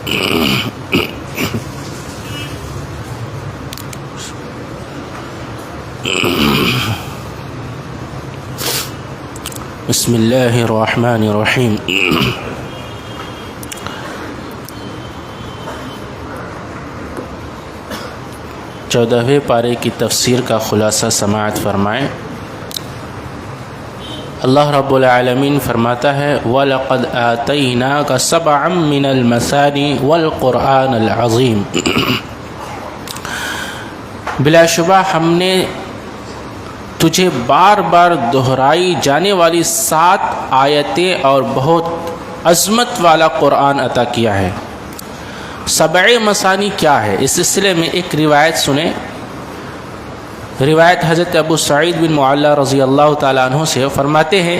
بسم اللہ الرحمن الرحیم۔ چودہویں پارے کی تفسیر کا خلاصہ سماعت فرمائیں۔ اللہ رب العالمین فرماتا ہے وَلَقَدْ آتَيْنَاكَ سَبْعًا مِّنَ الْمَثَانِي وَالْقُرْآنَ الْعَظِيمِ، بلا شبہ ہم نے تجھے بار بار دہرائی جانے والی 7 آیتیں اور بہت عظمت والا قرآن عطا کیا ہے۔ 7 مثانی کیا ہے؟ اس سلسلے میں ایک روایت سنیں۔ روایت حضرت ابو سعید بن معلیٰ رضی اللہ تعالیٰ عنہ سے فرماتے ہیں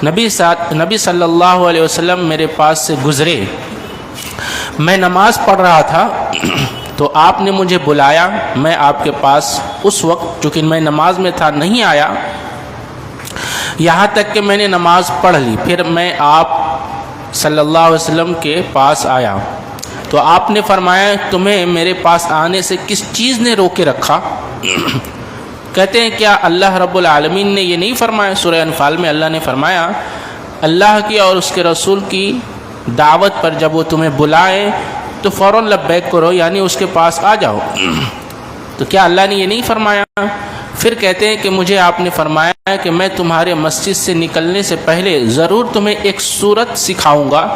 نبی صلی اللہ علیہ وسلم میرے پاس سے گزرے، میں نماز پڑھ رہا تھا تو آپ نے مجھے بلایا، میں آپ کے پاس اس وقت چونکہ میں نماز میں تھا نہیں آیا، یہاں تک کہ میں نے نماز پڑھ لی، پھر میں آپ صلی اللہ علیہ وسلم کے پاس آیا تو آپ نے فرمایا تمہیں میرے پاس آنے سے کس چیز نے روکے رکھا؟ کہتے ہیں کیا اللہ رب العالمین نے یہ نہیں فرمایا؟ سورہ انفال میں اللہ نے فرمایا اللہ کی اور اس کے رسول کی دعوت پر جب وہ تمہیں بلائیں تو فوراً لبیک کرو، یعنی اس کے پاس آ جاؤ۔ تو کیا اللہ نے یہ نہیں فرمایا؟ پھر کہتے ہیں کہ مجھے آپ نے فرمایا کہ میں تمہارے مسجد سے نکلنے سے پہلے ضرور تمہیں ایک سورت سکھاؤں گا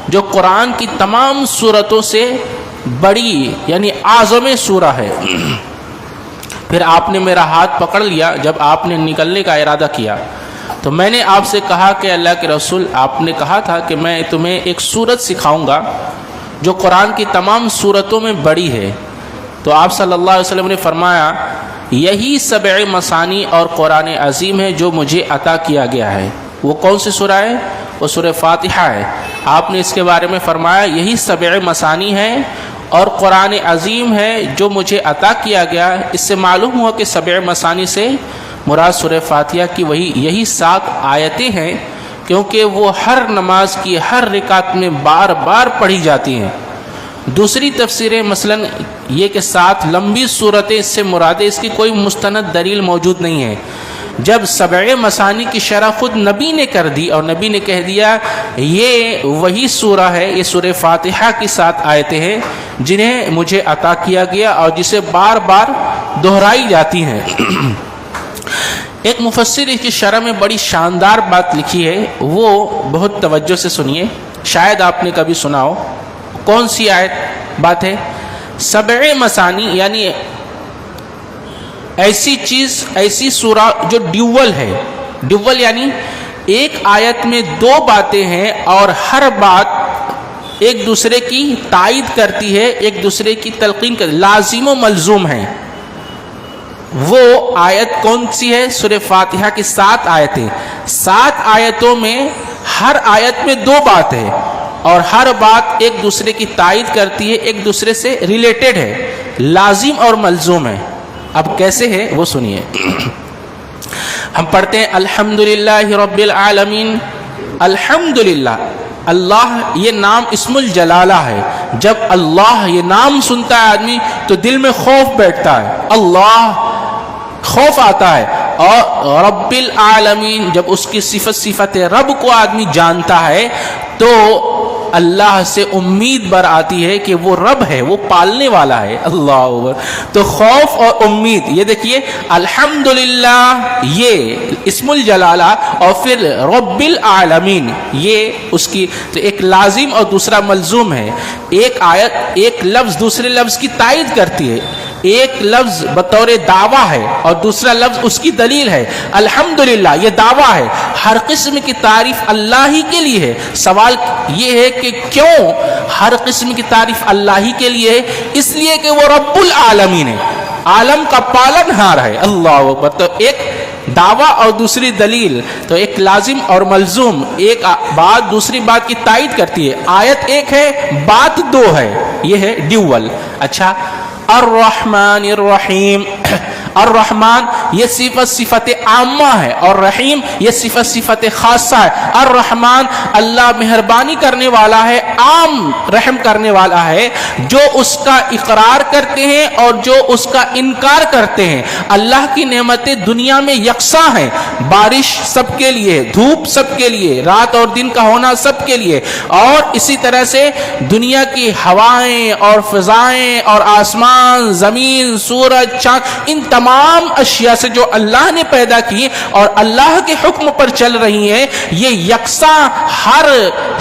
جو قرآن کی تمام سورتوں سے بڑی یعنی اعظم سورہ ہے۔ پھر آپ نے میرا ہاتھ پکڑ لیا جب آپ نے نکلنے کا ارادہ کیا تو میں نے آپ سے کہا کہ اللہ کے رسول آپ نے کہا تھا کہ میں تمہیں ایک سورت سکھاؤں گا جو قرآن کی تمام سورتوں میں بڑی ہے۔ تو آپ صلی اللہ علیہ وسلم نے فرمایا یہی 7 مثانی اور قرآن عظیم ہے جو مجھے عطا کیا گیا ہے۔ وہ کون سی سورہ ہے؟ وہ سورہ فاتحہ ہے۔ آپ نے اس کے بارے میں فرمایا یہی 7 مثانی ہے اور قرآن عظیم ہے جو مجھے عطا کیا گیا۔ اس سے معلوم ہوا کہ 7 مثانی سے مراد سورہ فاتحہ کی یہی 7 آیتیں ہیں، کیونکہ وہ ہر نماز کی ہر رکعت میں بار بار پڑھی جاتی ہیں۔ دوسری تفسیریں مثلا یہ کہ 7 لمبی صورتیں اس سے مراد ہے، اس کی کوئی مستند دلیل موجود نہیں ہے۔ جب 7 مثانی کی شرح خود نبی نے کر دی اور نبی نے کہہ دیا یہ وہی سورہ ہے، یہ سورہ فاتحہ کی 7 آیتیں ہیں جنہیں مجھے عطا کیا گیا اور جسے بار بار دہرائی جاتی ہیں۔ ایک مفسر اس کی شرح میں بڑی شاندار بات لکھی ہے، وہ بہت توجہ سے سنیے، شاید آپ نے کبھی سنا ہو۔ کون سی بات ہے؟ 7 مثانی یعنی ایسی چیز، ایسی سورہ جو ڈیول ہے۔ ڈیول یعنی ایک آیت میں 2 باتیں ہیں اور ہر بات ایک دوسرے کی تائید کرتی ہے، ایک دوسرے کی تلقین کرتی ہے، لازم و ملزوم ہے۔ وہ آیت کون سی ہے؟ سورہ فاتحہ کی 7 آیتیں۔ 7 آیتوں میں ہر آیت میں 2 بات ہے اور ہر بات ایک دوسرے کی تائید کرتی ہے، ایک دوسرے سے ریلیٹڈ ہے، لازم اور ملزوم ہے۔ اب کیسے ہے وہ سنیے۔ ہم پڑھتے ہیں الحمدللہ رب العالمین۔ الحمدللہ، اللہ یہ نام اسم الجلالہ ہے۔ جب اللہ یہ نام سنتا ہے آدمی تو دل میں خوف بیٹھتا ہے، اللہ خوف آتا ہے۔ اور رب العالمین جب اس کی صفت رب کو آدمی جانتا ہے تو اللہ سے امید بر آتی ہے کہ وہ رب ہے، وہ پالنے والا ہے۔ اللہ اکبر۔ تو خوف اور امید، یہ دیکھیے الحمدللہ یہ اسم الجلالہ اور پھر رب العالمین یہ اس کی تو ایک لازم اور دوسرا ملزوم ہے۔ ایک آیت ایک لفظ دوسرے لفظ کی تائید کرتی ہے، ایک لفظ بطور دعویٰ ہے اور دوسرا لفظ اس کی دلیل ہے۔ الحمدللہ یہ دعویٰ ہے، ہر قسم کی تعریف اللہ ہی کے لیے ہے۔ سوال یہ ہے کہ کیوں ہر قسم کی تعریف اللہ ہی کے لیے ہے؟ اس لیے کہ وہ رب العالمین ہے، عالم کا پالن ہار ہے۔ اللہ اکبر۔ تو ایک دعویٰ اور دوسری دلیل، تو ایک لازم اور ملزوم، ایک بات دوسری بات کی تائید کرتی ہے۔ آیت ایک ہے، بات 2 ہے، یہ ہے ڈیول۔ اچھا، الرحمن الرحیم، الرحمن یہ صفت عامہ ہے، اور رحیم یہ صفت خاصہ ہے۔ الرحمن اللہ مہربانی کرنے والا ہے، عام رحم کرنے والا ہے، جو اس کا اقرار کرتے ہیں اور جو اس کا انکار کرتے ہیں۔ اللہ کی نعمتیں دنیا میں یکساں ہیں، بارش سب کے لیے، دھوپ سب کے لیے، رات اور دن کا ہونا سب کے لیے، اور اسی طرح سے دنیا کی ہوائیں اور فضائیں اور آسمان، زمین، سورج، چاند، ان تمام اشیاء سے جو اللہ نے پیدا کی اور اللہ کے حکم پر چل رہی ہیں، یہ یکساں ہر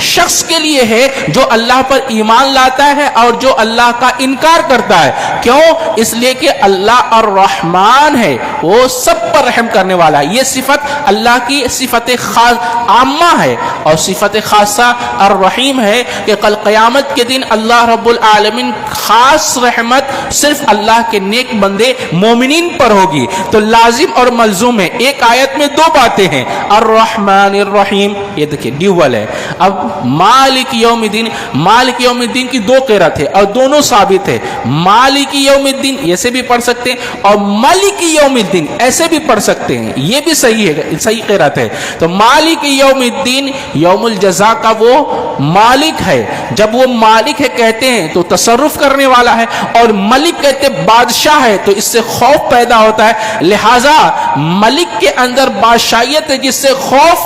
شخص کے لیے ہے جو اللہ پر ایمان لاتا ہے اور جو اللہ کا انکار کرتا ہے۔ کیوں؟ اس لیے کہ اللہ الرحمن ہے، وہ سب پر رحم کرنے والا ہے۔ یہ صفت اللہ کی صفت خاص عامہ ہے، اور صفت خاصہ الرحیم ہے کہ کل قیامت کے دن اللہ رب العالمین خاص رحمت صرف اللہ کے نیک بندے مومنین پر ہوگی۔ تو لازم اور ملزوم ہے، ایک آیت میں دو باتیں ہیں، الرحمن الرحیم، یہ دیکھیں ڈیول ہے۔ اب مالک یوم الدین، مالک یوم الدین کی دو قرات ہے اور دونوں ثابت ہے۔ مالک یوم الدین ایسے بھی پڑھ سکتے ہیں اور مالک یوم الدین ایسے بھی پڑھ سکتے ہیں، یہ بھی صحیح ہے، صحیح قرات ہے۔ تو مالک یوم الدین یوم الجزا کا وہ مالک ہے، جب وہ مالک ہے کہتے ہیں تو تصرف کرنے والا ہے، اور ملک کہتے بادشاہ ہے تو اس سے خوف پیدا ہوتا ہے، لہذا ملک کے اندر بادشاہیت ہے جس سے خوف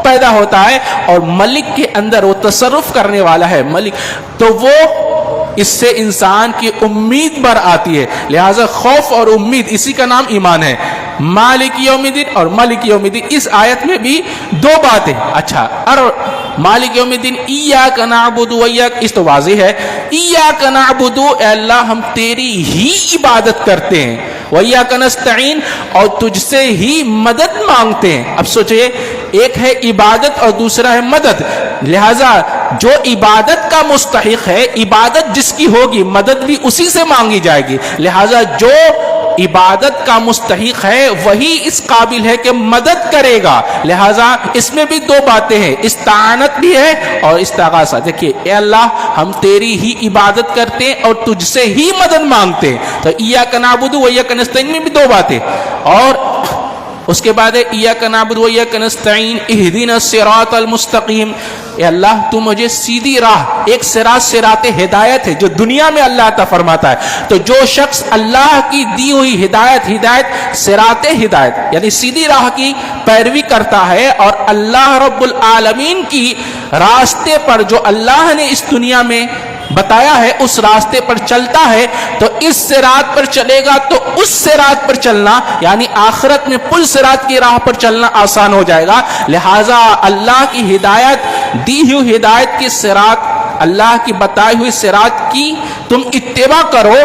پیدا ہوتا ہے، اور ملک کے اندر وہ تصرف کرنے والا ہے ملک، تو وہ اس سے انسان کی امید بر آتی ہے، لہذا خوف اور امید اسی کا نام ایمان ہے۔ مالک یوم الدین اور ملک یوم الدین، اس آیت میں بھی دو باتیں۔ اچھا، اور مالک یوم الدین ایاک نعبد و ایاک، اس تو واضح ہے، ایاک نعبد، اے اللہ ہم تیری ہی عبادت کرتے ہیں، و ایاک نستعین، اور تجھ سے ہی مدد مانگتے ہیں۔ اب سوچئے، ایک ہے عبادت اور دوسرا ہے مدد، لہذا جو عبادت کا مستحق ہے، عبادت جس کی ہوگی مدد بھی اسی سے مانگی جائے گی، لہذا جو عبادت کا مستحق ہے وہی اس قابل ہے کہ مدد کرے گا، لہذا اس میں بھی دو باتیں ہیں، استعانت بھی ہے اور استغاثہ۔ دیکھیے، اے اللہ ہم تیری ہی عبادت کرتے ہیں اور تجھ سے ہی مدد مانگتے ہیں، تو ایاک نعبد و ایاک نستعین میں بھی دو باتیں، اور اس کے بعد ایاک نعبد و ایاک نستعین اہدنا الصراط المستقیم، اے اللہ تو مجھے سیدھی راہ، ایک صراط ہدایت ہے جو دنیا میں اللہ عطا فرماتا ہے، تو جو شخص اللہ کی دی ہوئی ہدایت صراط ہدایت یعنی سیدھی راہ کی پیروی کرتا ہے اور اللہ رب العالمین کی راستے پر جو اللہ نے اس دنیا میں بتایا ہے اس راستے پر چلتا ہے، تو اس صراط پر چلے گا تو اس صراط پر چلنا یعنی آخرت میں پل صراط کی راہ پر چلنا آسان ہو جائے گا، لہٰذا اللہ کی ہدایت، دی ہوئی ہدایت کی صراط، اللہ کی بتائی ہوئی صراط کی تم اتباع کرو،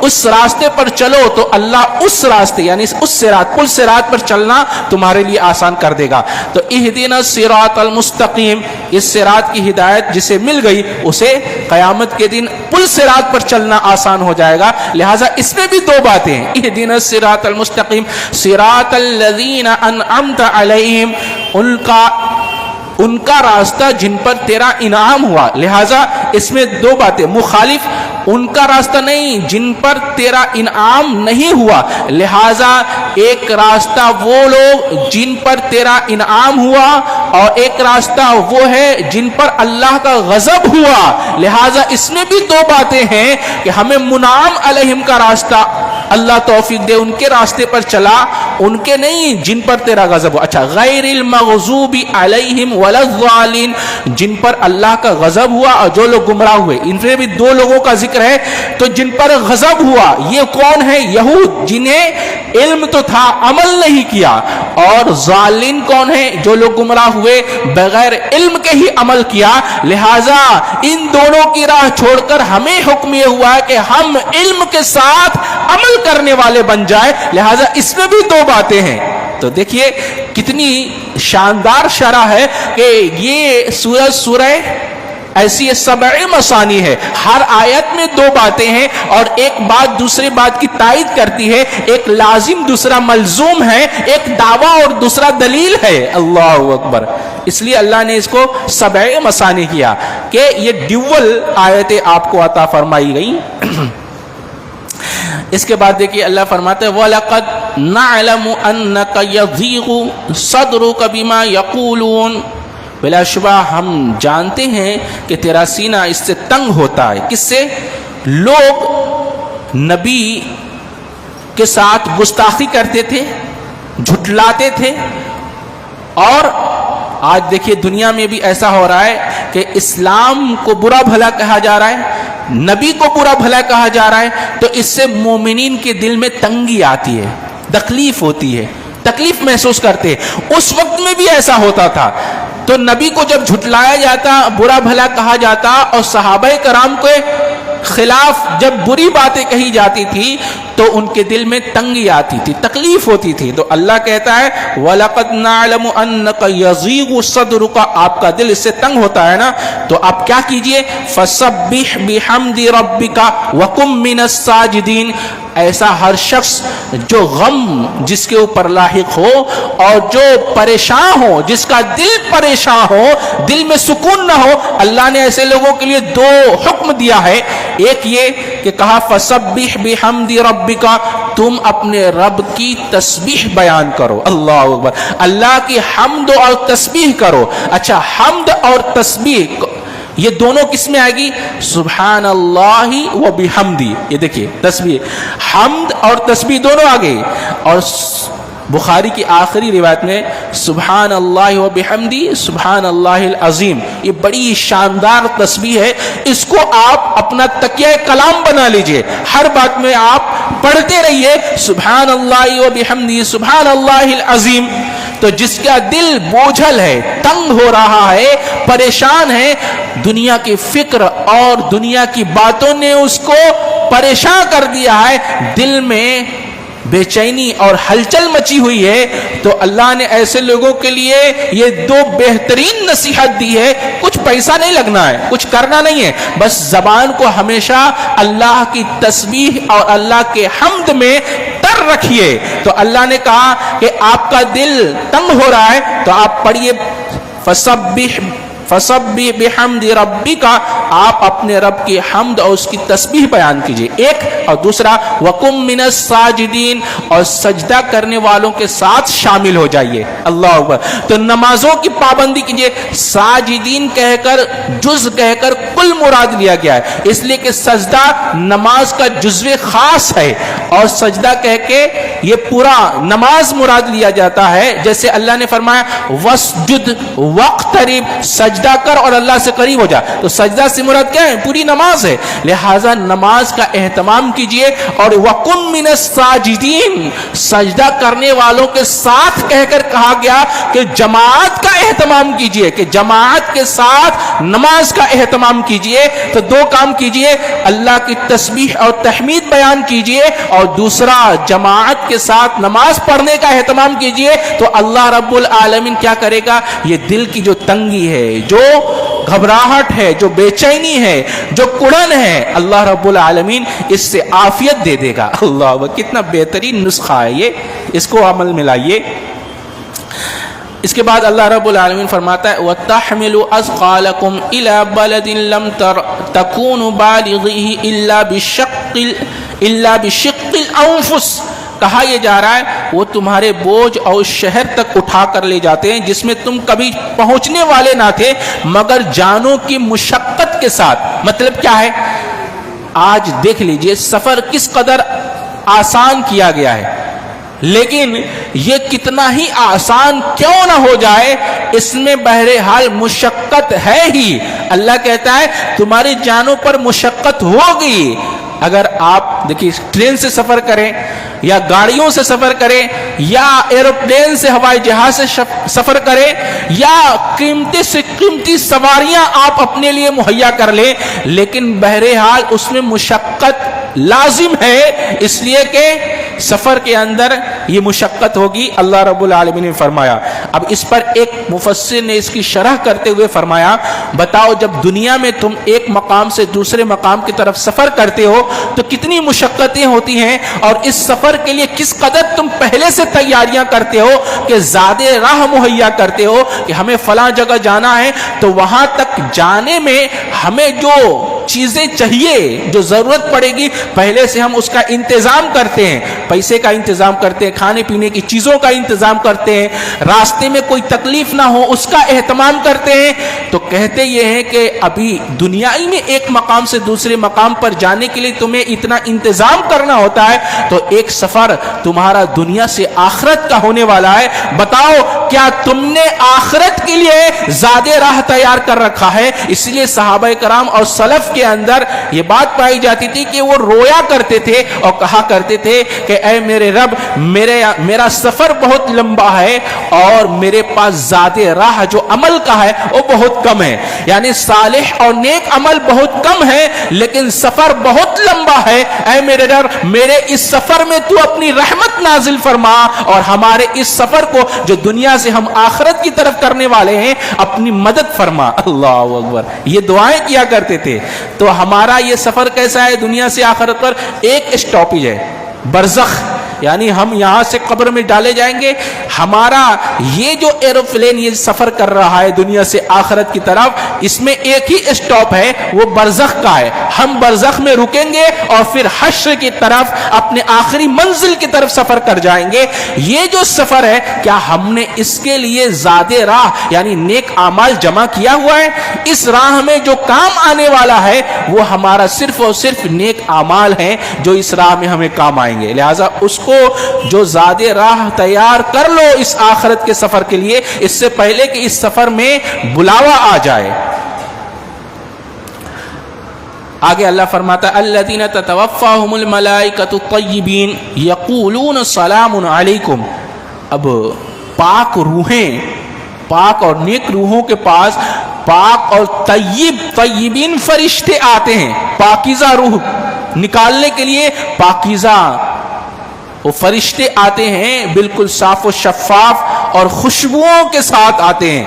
اس راستے پر چلو تو اللہ اس راستے یعنی اس صراط، پل صراط پر چلنا تمہارے لیے آسان کر دے گا۔ تو اہدنا الصراط المستقیم، اس صراط کی ہدایت جسے مل گئی اسے قیامت کے دن پل صراط پر چلنا آسان ہو جائے گا، لہٰذا اس میں بھی دو باتیں ہیں، اہدنا الصراط المستقیم صراط الذین انعمت علیہم، ان کا راستہ جن پر تیرا انعام ہوا، لہٰذا اس میں دو باتیں، مخالف ان کا راستہ نہیں جن پر تیرا انعام نہیں ہوا، لہٰذا ایک راستہ وہ لوگ جن پر تیرا انعام ہوا اور ایک راستہ وہ ہے جن پر اللہ کا غضب ہوا، لہٰذا اس میں بھی دو باتیں ہیں کہ ہمیں منعم علیہم کا راستہ اللہ توفیق دے، ان کے راستے پر چلا، ان کے نہیں جن پر تیرا غضب ہوا۔ اچھا، غیر المغضوب علیہم ولا الضالین، جن پر اللہ کا غضب ہوا اور جو لوگ گمراہ ہوئے، ان میں بھی دو لوگوں کا ذکر ہے، تو جن پر غضب ہوا یہ کون ہے؟ یہود، جنہیں علم تو تھا عمل نہیں کیا، اور ضالین کون ہے؟ جو لوگ گمراہ ہوئے بغیر علم کے ہی عمل کیا، لہذا ان دونوں کی راہ چھوڑ کر ہمیں حکم یہ ہوا ہے کہ ہم علم کے ساتھ عمل کرنے والے بن جائے، لہذا اس میں بھی دو باتیں ہیں۔ تو دیکھیے کتنی شاندار شرح ہے کہ یہ سورہ ایسی سبع مثانی ہے، ہر آیت میں دو باتیں ہیں اور ایک بات دوسری بات کی تائید کرتی ہے، ایک لازم دوسرا ملزوم ہے، ایک دعویٰ اور دوسرا دلیل ہے۔ اللہ اکبر، اس لیے اللہ نے اس کو سبع مثانی کیا کہ یہ ڈیول آیتیں آپ کو عطا فرمائی گئی۔ اس کے بعد دیکھیے اللہ فرماتے ہیں وَلَقَدْ نَعْلَمُ أَنَّكَ يَضِيقُ صَدْرُكَ بِمَا يَقُولُونَ، بلا شبہ ہم جانتے ہیں کہ تیرا سینہ اس سے تنگ ہوتا ہے. کس سے؟ لوگ نبی کے ساتھ گستاخی کرتے تھے، جھٹلاتے تھے، اور آج دیکھیے دنیا میں بھی ایسا ہو رہا ہے کہ اسلام کو برا بھلا کہا جا رہا ہے، نبی کو برا بھلا کہا جا رہا ہے، تو اس سے مومنین کے دل میں تنگی آتی ہے، تکلیف ہوتی ہے، تکلیف محسوس کرتے. اس وقت میں بھی ایسا ہوتا تھا. تو نبی کو جب جھٹلایا جاتا، برا بھلا کہا جاتا، اور صحابہ کرام کے خلاف جب بری باتیں کہی جاتی تھی تو ان کے دل میں تنگی آتی تھی، تکلیف ہوتی تھی. تو اللہ کہتا ہے وَلَقَدْ نَعْلَمُ أَنَّكَ يَضِيقُ صَدْرُكَ، آپ کا دل اس سے تنگ ہوتا ہے نا، تو آپ کیا کیجئے فَسَبِّحْ بِحَمْدِ رَبِّكَ وَكُن مِّنَ السَّاجِدِينَ. ایسا ہر شخص جو غم جس کے اوپر لاحق ہو اور جو پریشان ہو، جس کا دل پریشان ہو، دل میں سکون نہ ہو، اللہ نے ایسے لوگوں کے لیے دو حکم دیا ہے. ایک یہ کہ کہا فَسَبِّحْ بِحَمْدِ رَبِّكَ، تم اپنے رب کی تسبیح بیان کرو. اللہ اکبر، اللہ کی حمد اور تسبیح کرو. اچھا، حمد اور تسبیح یہ دونوں کس میں آئے گی؟ سبحان اللہ و بحمدی. یہ دیکھیے تسبیح، حمد اور تسبیح دونوں آ گئی. اور بخاری کی آخری روایت میں سبحان اللہ و بحمدی سبحان اللہ العظیم. یہ بڑی شاندار تسبیح ہے، اس کو آپ اپنا تکیہ کلام بنا لیجئے. ہر بات میں آپ پڑھتے رہیے سبحان اللہ و بحمدی سبحان اللہ العظیم. تو جس کا دل بوجھل ہے، تنگ ہو رہا ہے، پریشان ہے، دنیا کی فکر اور دنیا کی باتوں نے اس کو پریشان کر دیا ہے، دل میں بے چینی اور ہلچل مچی ہوئی ہے، تو اللہ نے ایسے لوگوں کے لیے یہ دو بہترین نصیحت دی ہے. کچھ پیسہ نہیں لگنا ہے، کچھ کرنا نہیں ہے، بس زبان کو ہمیشہ اللہ کی تسبیح اور اللہ کے حمد میں تر رکھیے. تو اللہ نے کہا کہ آپ کا دل تنگ ہو رہا ہے تو آپ پڑھیے فَسَبِّحْ بِحَمْدِ رَبِّكَ، آپ اپنے رب کی حمد اور اس کی تسبیح بیان کیجئے. ایک، اور دوسرا وَقُم مِّنَ السَّاجِدِينَ، اور سجدہ کرنے والوں کے ساتھ شامل ہو جائیے. اللہ اکبر. تو نمازوں کی پابندی کیجئے. ساجدین کہہ کر، جز کہہ کر کل مراد لیا گیا ہے، اس لیے کہ سجدہ نماز کا جزو خاص ہے، اور سجدہ کہہ کے یہ پورا نماز مراد لیا جاتا ہے. جیسے اللہ نے فرمایا وَاسْجُدْ وَاقْتَرِبْ، سجدہ کر اور اللہ سے قریب ہو جا. تو سجدہ سے مراد کیا ہے؟ پوری نماز ہے. لہذا نماز کا اہتمام کیجئے. اور وَقُم مِّنَ السَّاجِدِينَ، سجدہ کرنے والوں کے ساتھ کہہ کر کہا گیا کہ جماعت کا اہتمام کیجئے، کہ جماعت کے ساتھ نماز کا اہتمام کیجئے. تو دو کام کیجئے، اللہ کی تسبیح اور تحمید بیان کیجئے، اور دوسرا جماعت کے ساتھ نماز پڑھنے کا اہتمام کیجئے. تو اللہ رب العالمین کیا کرے گا؟ یہ دل کی جو تنگی ہے، جو گھبراہٹ ہے، جو بے چینی ہے، جو کڑن ہے، اللہ رب العالمین اس سے عافیت دے دے گا. اللہ، کتنا بہترین نسخہ ہے یہ، اس کو عمل میں لائیے. اس کے بعد اللہ رب العالمین فرماتا ہے وَتَحْمِلُ أَثْقَالَكُمْ إِلَى بَلَدٍ لَمْ تَكُونُوا بَالِغِيهِ إِلَّا بِشِقِّ الْأَنفُسِ. کہا یہ جا رہا ہے وہ تمہارے بوجھ اور اس شہر تک اٹھا کر لے جاتے ہیں جس میں تم کبھی پہنچنے والے نہ تھے مگر جانوں کی مشقت کے ساتھ. مطلب کیا ہے؟ آج دیکھ لیجئے سفر کس قدر آسان کیا گیا ہے، لیکن یہ کتنا ہی آسان کیوں نہ ہو جائے، اس میں بہرحال مشقت ہے ہی. اللہ کہتا ہے تمہاری جانوں پر مشقت ہوگی. اگر آپ دیکھیے ٹرین سے سفر کریں یا گاڑیوں سے سفر کریں یا ایروپلین سے، ہوائی جہاز سے سفر کریں یا قیمتی سے قیمتی سواریاں آپ اپنے لیے مہیا کر لیں، لیکن بہرحال اس میں مشقت لازم ہے، اس لیے کہ سفر کے اندر یہ مشقت ہوگی. اللہ رب العالمین نے فرمایا. اب اس پر ایک مفسر نے اس کی شرح کرتے ہوئے فرمایا بتاؤ جب دنیا میں تم ایک مقام سے دوسرے مقام کی طرف سفر کرتے ہو تو کتنی مشقتیں ہوتی ہیں، اور اس سفر کے لیے کس قدر تم پہلے سے تیاریاں کرتے ہو کہ زیادہ راہ مہیا کرتے ہو کہ ہمیں فلاں جگہ جانا ہے تو وہاں تک جانے میں ہمیں جو چیزیں چاہیے جو ضرورت پڑے گی پہلے سے ہم اس کا انتظام کرتے ہیں، پیسے کا انتظام کرتے ہیں، کھانے پینے کی چیزوں کا انتظام کرتے ہیں، راستے میں کوئی تکلیف نہ ہو اس کا اہتمام کرتے ہیں، تو کہتے یہ ہیں کہ ابھی دنیائی میں ایک مقام سے دوسرے مقام پر جانے کے لیے تمہیں اتنا انتظام کرنا ہوتا ہے، تو ایک سفر تمہارا دنیا سے آخرت کا ہونے والا ہے، بتاؤ کیا تم نے آخرت کے لیے زاد راہ تیار کر رکھا ہے؟ اس لیے صحابہ کرام اور سلف کے اندر یہ بات پائی جاتی تھی کہ وہ رویا کرتے تھے اور کہا کرتے تھے کہ اے میرے رب، میرا سفر بہت لمبا ہے اور میرے پاس زاد راہ جو عمل کا ہے وہ بہت کم ہے، یعنی صالح اور نیک عمل بہت کم ہے لیکن سفر بہت لمبا ہے، اے میرے رب میرے اس سفر میں تو اپنی رحمت نازل فرما اور ہمارے اس سفر کو جو دنیا سے ہم آخرت کی طرف کرنے والے ہیں اپنی مدد فرما۔ اللہ اکبر، یہ دعائیں کیا کرتے تھے۔ تو ہمارا یہ سفر کیسا ہے؟ دنیا سے آخرت پر ایک اسٹاپیج ہے، برزخ، یعنی ہم یہاں سے قبر میں ڈالے جائیں گے، ہمارا یہ جو ایروپلین یہ سفر کر رہا ہے دنیا سے آخرت کی طرف، اس میں ایک ہی اسٹاپ ہے، وہ برزخ کا ہے، ہم برزخ میں رکیں گے اور پھر حشر کی طرف اپنے آخری منزل کی طرف سفر کر جائیں گے۔ یہ جو سفر ہے کیا ہم نے اس کے لیے زاد راہ یعنی نیک اعمال جمع کیا ہوا ہے؟ اس راہ میں جو کام آنے والا ہے وہ ہمارا صرف اور صرف نیک اعمال ہیں جو اس راہ میں ہمیں کام آئیں گے، لہٰذا اس کو جو زاد راہ تیار کر لو اس آخرت کے سفر کے لیے، اس سے پہلے کہ اس سفر میں بلاوا آ جائے۔ آگے اللہ فرماتا ہے الذین تتوفاہم الملائکۃ الطیبین یقولون سلام علیکم۔ اب پاک روحیں، پاک اور نیک روحوں کے پاس پاک اور طیبین فرشتے آتے ہیں، پاکیزہ روح نکالنے کے لیے پاکیزہ وہ فرشتے آتے ہیں، بالکل صاف و شفاف اور خوشبوؤں کے ساتھ آتے ہیں،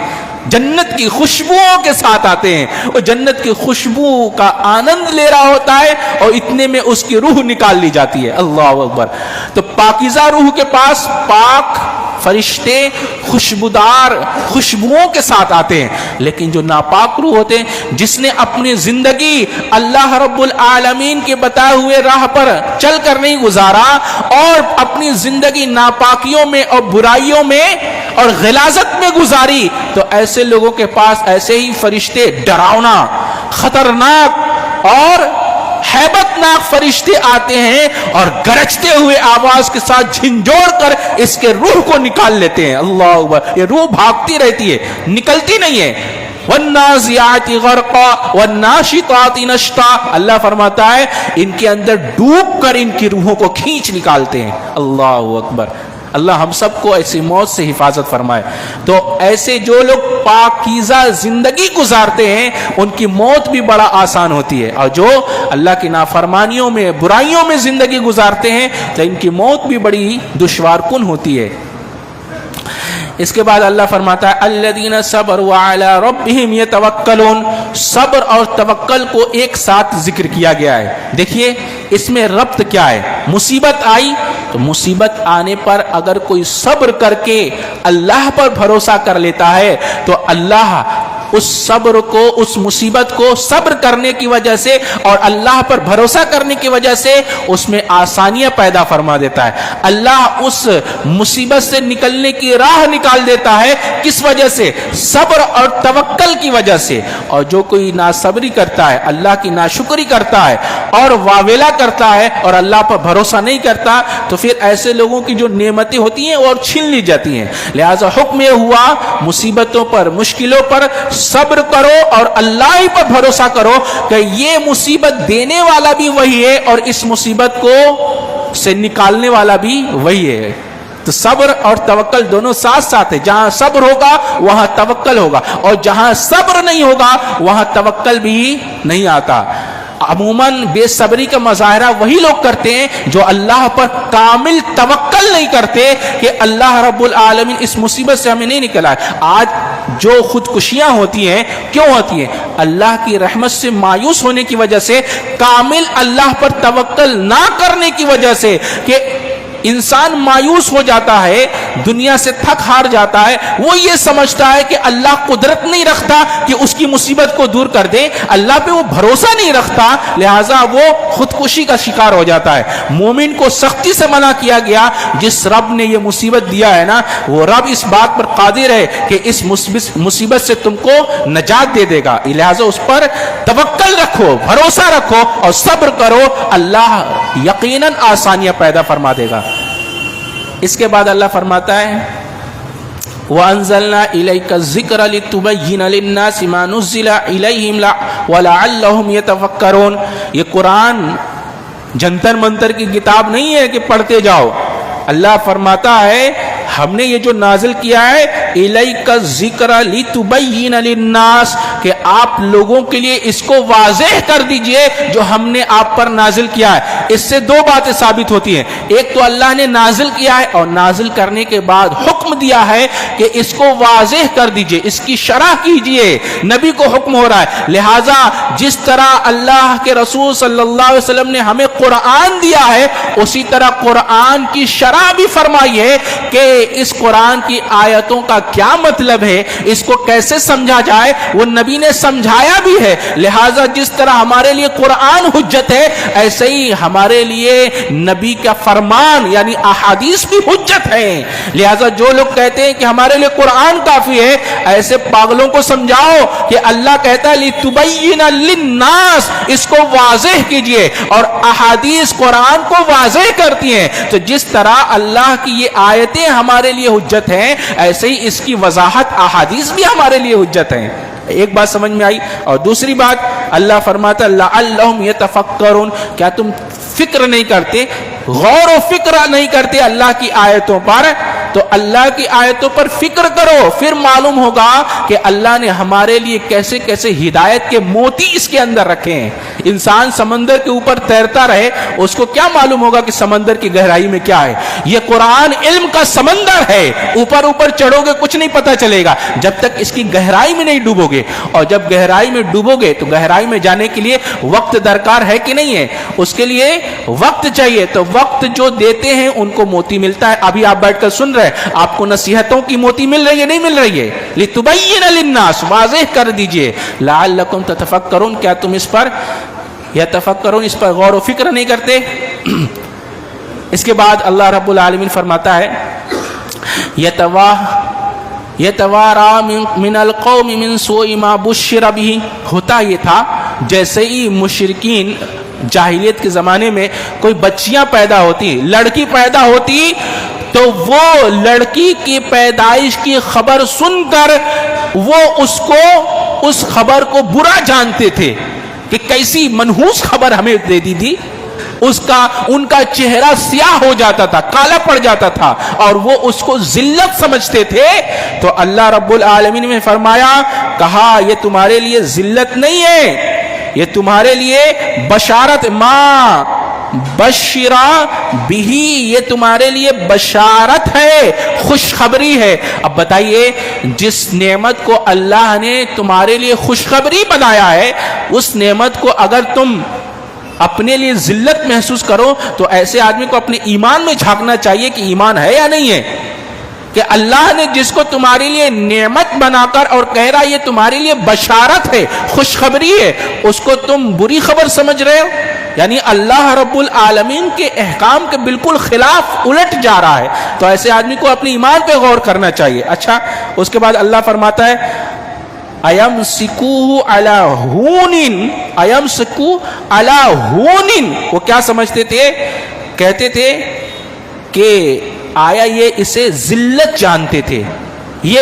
جنت کی خوشبوؤں کے ساتھ آتے ہیں، وہ جنت کی خوشبو کا آنند لے رہا ہوتا ہے اور اتنے میں اس کی روح نکال لی جاتی ہے۔ اللہ اکبر۔ تو پاکیزہ روح کے پاس پاک فرشتے خوشبودار خوشبوؤں کے ساتھ آتے ہیں، لیکن جو ناپاک روح ہوتے ہیں، جس نے اپنی زندگی اللہ رب العالمین کے بتائے ہوئے راہ پر چل کر نہیں گزارا اور اپنی زندگی ناپاکیوں میں اور برائیوں میں اور غلاظت میں گزاری، تو ایسے لوگوں کے پاس ایسے ہی فرشتے ڈراونا، خطرناک اور ہیبت ناک فرشتے آتے ہیں اور گرجتے ہوئے آواز کے ساتھ جھنجھوڑ کر اس کے روح کو نکال لیتے ہیں۔ اللہ اکبر۔ یہ روح بھاگتی رہتی ہے، نکلتی نہیں ہے۔ والنازعات غرقا والناشطات نشطا، اللہ فرماتا ہے ان کے اندر ڈوب کر ان کی روحوں کو کھینچ نکالتے ہیں۔ اللہ اکبر۔ اللہ ہم سب کو ایسی موت سے حفاظت فرمائے۔ تو ایسے جو لوگ پاکیزہ زندگی گزارتے ہیں ان کی موت بھی بڑا آسان ہوتی ہے، اور جو اللہ کی نافرمانیوں میں برائیوں میں زندگی گزارتے ہیں تو ان کی موت بھی بڑی دشوار کن ہوتی ہے۔ اس کے بعد اللہ فرماتا ہے الذین صبروا علی ربہم یتوکلون، صبر اور توکل کو ایک ساتھ ذکر کیا گیا ہے۔ دیکھیے اس میں ربط کیا ہے؟ مصیبت آئی تو مصیبت آنے پر اگر کوئی صبر کر کے اللہ پر بھروسہ کر لیتا ہے تو اللہ اس صبر کو، اس مصیبت کو صبر کرنے کی وجہ سے اور اللہ پر بھروسہ کرنے کی وجہ سے اس میں آسانیاں پیدا فرما دیتا ہے۔ اللہ اس مصیبت سے نکلنے کی راہ نکال دیتا ہے، کس وجہ سے؟ صبر اور توکل کی وجہ سے۔ اور جو کوئی ناصبری کرتا ہے، اللہ کی ناشکری کرتا ہے اور واویلا کرتا ہے اور اللہ پر بھروسہ نہیں کرتا، تو پھر ایسے لوگوں کی جو نعمتیں ہوتی ہیں اور چھین لی جاتی ہیں۔ لہذا حکم یہ ہوا مصیبتوں پر، مشکلوں پر صبر کرو اور اللہ ہی پر بھروسہ کرو کہ یہ مصیبت دینے والا بھی وہی ہے اور اس مصیبت کو سے نکالنے والا بھی وہی ہے۔ تو صبر اور توکل دونوں ساتھ ساتھ ہے، جہاں صبر ہوگا وہاں توکل ہوگا، اور جہاں صبر نہیں ہوگا وہاں توکل بھی نہیں آتا۔ عموماً بے صبری کا مظاہرہ وہی لوگ کرتے ہیں جو اللہ پر کامل توکل نہیں کرتے کہ اللہ رب العالمین اس مصیبت سے ہمیں نہیں نکلا ہے۔ آج جو خودکشیاں ہوتی ہیں کیوں ہوتی ہیں؟ اللہ کی رحمت سے مایوس ہونے کی وجہ سے، کامل اللہ پر توکل نہ کرنے کی وجہ سے کہ انسان مایوس ہو جاتا ہے، دنیا سے تھک ہار جاتا ہے، وہ یہ سمجھتا ہے کہ اللہ قدرت نہیں رکھتا کہ اس کی مصیبت کو دور کر دے، اللہ پہ وہ بھروسہ نہیں رکھتا، لہٰذا وہ خودکشی کا شکار ہو جاتا ہے۔ مومن کو سختی سے منع کیا گیا، جس رب نے یہ مصیبت دیا ہے نا، وہ رب اس بات پر قادر ہے کہ اس مصیبت سے تم کو نجات دے دے گا، لہٰذا اس پر توکل رکھو، بھروسہ رکھو اور صبر کرو، اللہ یقیناً آسانیاں پیدا فرما دے گا۔ اس کے بعد اللہ فرماتا ہے وَأَنزَلْنَا إِلَيْكَ الذِّكْرَ لِتُبَيِّنَ لِلنَّاسِ مَا نُزِّلَ إِلَيْهِمْ وَلَعَلَّهُمْ يَتَفَكَّرُونَ۔ یہ قرآن جنتر منتر کی کتاب نہیں ہے کہ پڑھتے جاؤ، اللہ فرماتا ہے ہم نے یہ جو نازل کیا ہے الیک الذکر لتبین للناس، کہ آپ لوگوں کے لیے اس کو واضح کر دیجئے جو ہم نے آپ پر نازل کیا ہے۔ اس سے دو باتیں ثابت ہوتی ہیں، ایک تو اللہ نے نازل کیا ہے اور نازل کرنے کے بعد حکم دیا ہے کہ اس کو واضح کر دیجئے، اس کی شرح کیجئے، نبی کو حکم ہو رہا ہے۔ لہٰذا جس طرح اللہ کے رسول صلی اللہ علیہ وسلم نے ہمیں قرآن دیا ہے، اسی طرح قرآن کی شرح بھی فرمائی ہے کہ اس قرآن کی آیتوں کا کیا مطلب ہے، اس کو کیسے سمجھا جائے، وہ نبی نے سمجھایا بھی ہے۔ لہٰذا جس طرح ہمارے لیے قرآن حجت ہے، ایسے ہی ہمارے لیے نبی کا فرمان یعنی احادیث بھی حجت ہے۔ لہٰذا جو لوگ کہتے ہیں کہ ہمارے لیے قرآن کافی ہے، ایسے پاگلوں کو سمجھاؤ کہ اللہ کہتا ہے لِتُبَيِّنَ لِلنَّاسِ، اس کو واضح کیجئے، اور احادیث قرآن کو واضح کرتی ہیں۔ تو جس طرح اللہ کی یہ آیتیں ہمارے لیے حجت ہیں، ایسے ہی اس کی وضاحت احادیث بھی ہمارے لیے حجت ہیں۔ ایک بات سمجھ میں آئی؟ اور دوسری بات اللہ فرماتا لعلہم یتفکرون، کیا تم فکر نہیں کرتے، غور و فکر نہیں کرتے اللہ کی آیتوں پر؟ تو اللہ کی آیتوں پر فکر کرو، پھر معلوم ہوگا کہ اللہ نے ہمارے لیے کیسے کیسے ہدایت کے موتی اس کے اندر رکھے ہیں۔ انسان سمندر کے اوپر تیرتا رہے، اس کو کیا معلوم ہوگا کہ سمندر کی گہرائی میں کیا ہے؟ یہ قرآن علم کا سمندر ہے، اوپر اوپر چڑھو گے کچھ نہیں پتا چلے گا جب تک اس کی گہرائی میں نہیں ڈوبو گے، اور جب گہرائی میں ڈوبو گے تو گہرائی میں جانے کے لیے وقت درکار ہے کہ نہیں ہے؟ اس کے لیے وقت چاہیے، تو وقت جو دیتے ہیں ان کو موتی ملتا ہے۔ ابھی آپ بیٹھ کر سن رہے، آپ کو نصیحتوں کی موتی مل رہی ہے نہیں مل رہی ہے؟ لِتُبَيِّنَ لِلنَّاسِ، واضح کر دیجئے، لَعَلَّكُمْ تَتَفَكَّرُونَ، کیا تم اس پر یتفکرون، اس پر غور و فکر نہیں کرتے؟ اس کے بعد اللہ رب العالمین فرماتا ہے یتوارا من القوم من سوء ما بشر به، ہوتا یہ تھا جیسے ہی مشرکین جاہلیت کے زمانے میں کوئی بچیاں پیدا ہوتی، لڑکی پیدا ہوتی، تو وہ لڑکی کی پیدائش کی خبر سن کر وہ اس خبر کو برا جانتے تھے کہ کیسی منحوس خبر ہمیں دے دی تھی۔ ان کا چہرہ سیاہ ہو جاتا تھا، کالا پڑ جاتا تھا، اور وہ اس کو ذلت سمجھتے تھے۔ تو اللہ رب العالمین نے فرمایا، کہا یہ تمہارے لیے ذلت نہیں ہے، یہ تمہارے لیے بشارت، ماں بشرا بھی، یہ تمہارے لیے بشارت ہے، خوشخبری ہے۔ اب بتائیے، جس نعمت کو اللہ نے تمہارے لیے خوشخبری بنایا ہے، اس نعمت کو اگر تم اپنے لیے ذلت محسوس کرو تو ایسے آدمی کو اپنے ایمان میں جھانکنا چاہیے کہ ایمان ہے یا نہیں ہے، کہ اللہ نے جس کو تمہارے لیے نعمت بنا کر اور کہہ رہا یہ تمہارے لیے بشارت ہے، خوشخبری ہے، اس کو تم بری خبر سمجھ رہے ہو، یعنی اللہ رب العالمین کے احکام کے بالکل خلاف الٹ جا رہا ہے۔ تو ایسے آدمی کو اپنے ایمان پہ غور کرنا چاہیے۔ اچھا، اس کے بعد اللہ فرماتا ہے اَيَمْسِكُوهُ عَلَى هُونٍ، اَيَمْسِكُوهُ عَلَى هُونٍ، وہ کیا سمجھتے تھے؟ کہتے تھے کہ آیا یہ اسے ذلت جانتے تھے، یہ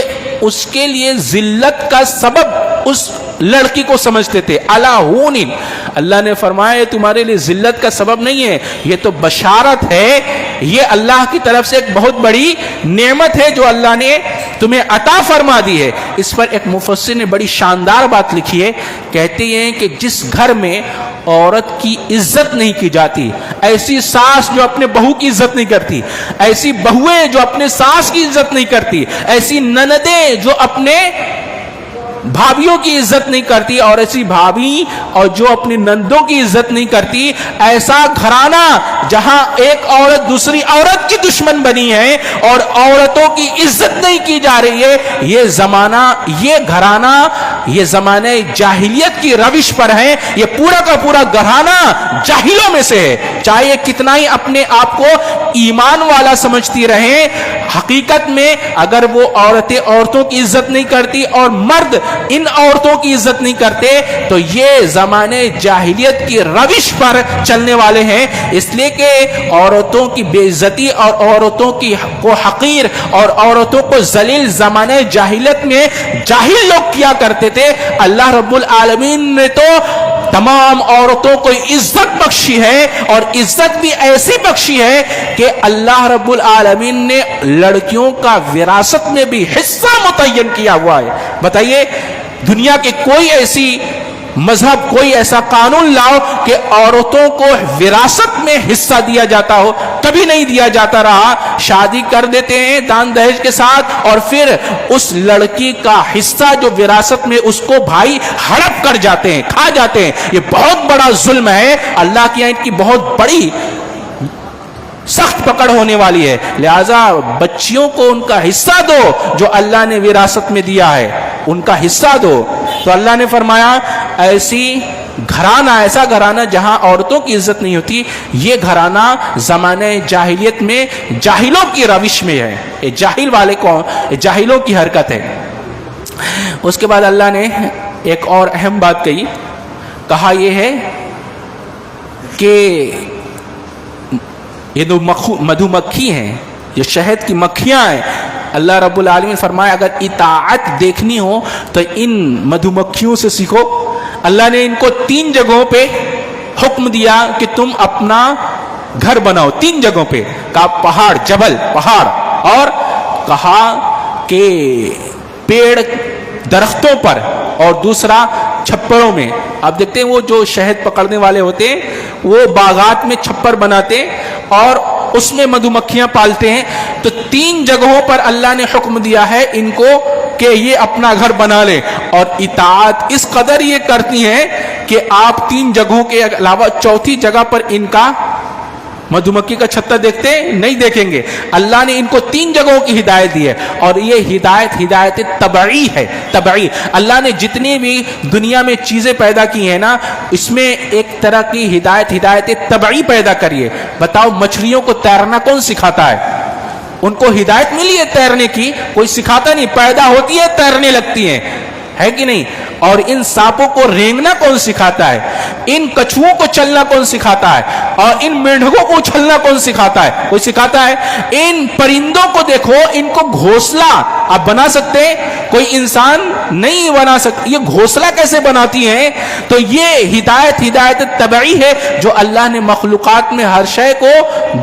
اس کے لیے ذلت کا سبب اس لڑکی کو سمجھتے تھے۔ عَلَى هُونٍ، اللہ نے فرمایا تمہارے لیے ذلت کا سبب نہیں ہے، یہ تو بشارت ہے، یہ اللہ کی طرف سے ایک بہت بڑی نعمت ہے جو اللہ نے تمہیں عطا فرما دی ہے۔ اس پر ایک مفسر نے بڑی شاندار بات لکھی ہے، کہتے ہیں کہ جس گھر میں عورت کی عزت نہیں کی جاتی، ایسی ساس جو اپنے بہو کی عزت نہیں کرتی، ایسی بہویں جو اپنے ساس کی عزت نہیں کرتی، ایسی نندیں جو اپنے بھابھیوں کی عزت نہیں کرتی اور ایسی بھابھی اور جو اپنی نندوں کی عزت نہیں کرتی، ایسا گھرانہ جہاں ایک عورت دوسری عورت کی دشمن بنی ہے اور عورتوں کی عزت نہیں کی جا رہی ہے، یہ زمانہ، یہ گھرانہ، یہ زمانہ جاہلیت کی روش پر ہے. یہ پورا کا پورا گھرانہ جاہلوں میں سے ہے. چاہے یہ کتنا ہی اپنے آپ کو ایمان والا سمجھتی رہیں، حقیقت میں اگر وہ عورتیں عورتوں کی عزت نہیں کرتی اور مرد ان عورتوں کی عزت نہیں کرتے تو یہ زمانے جاہلیت کی روش پر چلنے والے ہیں. اس لیے کہ عورتوں کی بے عزتی اور عورتوں کی کو حقیر اور عورتوں کو ذلیل زمانے جاہلیت میں جاہل لوگ کیا کرتے تھے. اللہ رب العالمین نے تو تمام عورتوں کو عزت بخشی ہے اور عزت بھی ایسی بخشی ہے کہ اللہ رب العالمین نے لڑکیوں کا وراثت میں بھی حصہ متعین کیا ہوا ہے. بتائیے دنیا کے کوئی ایسی مذہب، کوئی ایسا قانون لاؤ کہ عورتوں کو وراثت میں حصہ دیا جاتا ہو؟ کبھی نہیں دیا جاتا رہا. شادی کر دیتے ہیں دان دہیج کے ساتھ اور پھر اس لڑکی کا حصہ جو وراثت میں اس کو بھائی ہڑپ کر جاتے ہیں، کھا جاتے ہیں. یہ بہت بڑا ظلم ہے. اللہ کی ان کی بہت بڑی سخت پکڑ ہونے والی ہے. لہذا بچیوں کو ان کا حصہ دو جو اللہ نے وراثت میں دیا ہے، ان کا حصہ دو. تو اللہ نے فرمایا ایسی گھرانہ، ایسا گھرانہ جہاں عورتوں کی عزت نہیں ہوتی، یہ گھرانہ زمانے جاہلیت میں جاہلوں کی روش میں ہے. یہ جاہل والے کون؟ یہ جاہلوں کی حرکت ہے. اس کے بعد اللہ نے ایک اور اہم بات کہی. کہا یہ ہے کہ یہ جو مدھو مکھی ہیں، یہ شہد کی مکھیاں ہیں، اللہ رب العالمین فرمایا اگر اطاعت دیکھنی ہو تو ان مدھو مکھیوں سے سیکھو. اللہ نے ان کو 3 جگہوں پہ حکم دیا کہ تم اپنا گھر بناؤ. 3 جگہوں پہ کہا پہاڑ، جبل، پہاڑ، اور کہا کہ پیڑ درختوں پر، اور دوسرا چھپروں میں. آپ دیکھتے ہیں وہ جو شہد پکڑنے والے ہوتے ہیں وہ باغات میں چھپر بناتے ہیں اور اس میں مدھو مکھیاں پالتے ہیں. تو 3 جگہوں پر اللہ نے حکم دیا ہے ان کو کہ یہ اپنا گھر بنا لے. اور اطاعت اس قدر یہ کرتی ہیں کہ آپ 3 جگہوں کے علاوہ 4تھی جگہ پر ان کا مدھو مکھی کا چھتہ دیکھتے نہیں دیکھیں گے. اللہ نے ان کو 3 جگہوں کی ہدایت دی ہے اور یہ ہدایت طبعی ہے. طبعی. اللہ نے جتنی بھی دنیا میں چیزیں پیدا کی ہیں نا، اس میں ایک طرح کی ہدایت طبعی پیدا کریے. بتاؤ مچھلیوں کو تیرنا کون سکھاتا ہے؟ ان کو ہدایت ملی ہے تیرنے کی؟ کوئی سکھاتا نہیں. پیدا ہوتی ہے تیرنے لگتی ہیں، ہے کہ نہیں؟ اور ان سانپوں کو رینگنا کون سکھاتا ہے؟ ان کچھووں کو چلنا کون سکھاتا ہے؟ اور ان مینڈھکوں کو اچھلنا کون سکھاتا ہے؟ کوئی سکھاتا ہے؟ ان پرندوں کو دیکھو، ان کو گھونسلہ آپ بنا سکتے ہیں؟ کوئی انسان نہیں بنا سکتا. یہ گھونسلہ کیسے بناتی ہیں؟ تو یہ ہدایت طبعی ہے جو اللہ نے مخلوقات میں ہر شے کو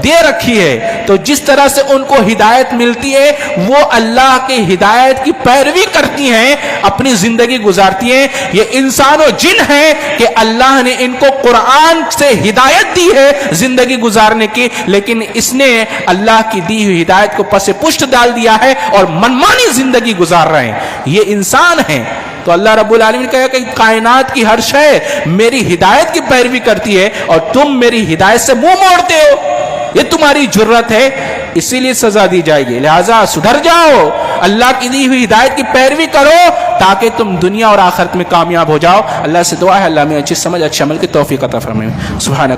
دے رکھی ہے. تو جس طرح سے ان کو ہدایت ملتی ہے وہ اللہ کے ہدایت کی پیروی کرتی ہیں، اپنی زندگی گزارتی ہیں. یہ انسان و جن ہیں کہ اللہ نے ان کو قرآن سے ہدایت دی ہے زندگی گزارنے کی، لیکن اس نے اللہ کی دی ہوئی ہدایت کو پس پشت ڈال دیا ہے اور منمانی زندگی گزار رہے ہیں. یہ انسان ہیں. تو اللہ رب العالمین نے کہا کہ کائنات کی ہر شے میری ہدایت کی پیروی کرتی ہے اور تم میری ہدایت سے منہ موڑتے ہو. یہ تمہاری جرت ہے، اسی لیے سزا دی جائے گی. لہذا سدھر جاؤ، اللہ کی دی ہوئی ہدایت کی پیروی کرو تاکہ تم دنیا اور آخرت میں کامیاب ہو جاؤ. اللہ سے دعا ہے اللہ میں اچھی سمجھ، اچھے عمل کی توفیق عطا فرمائے. سبحانک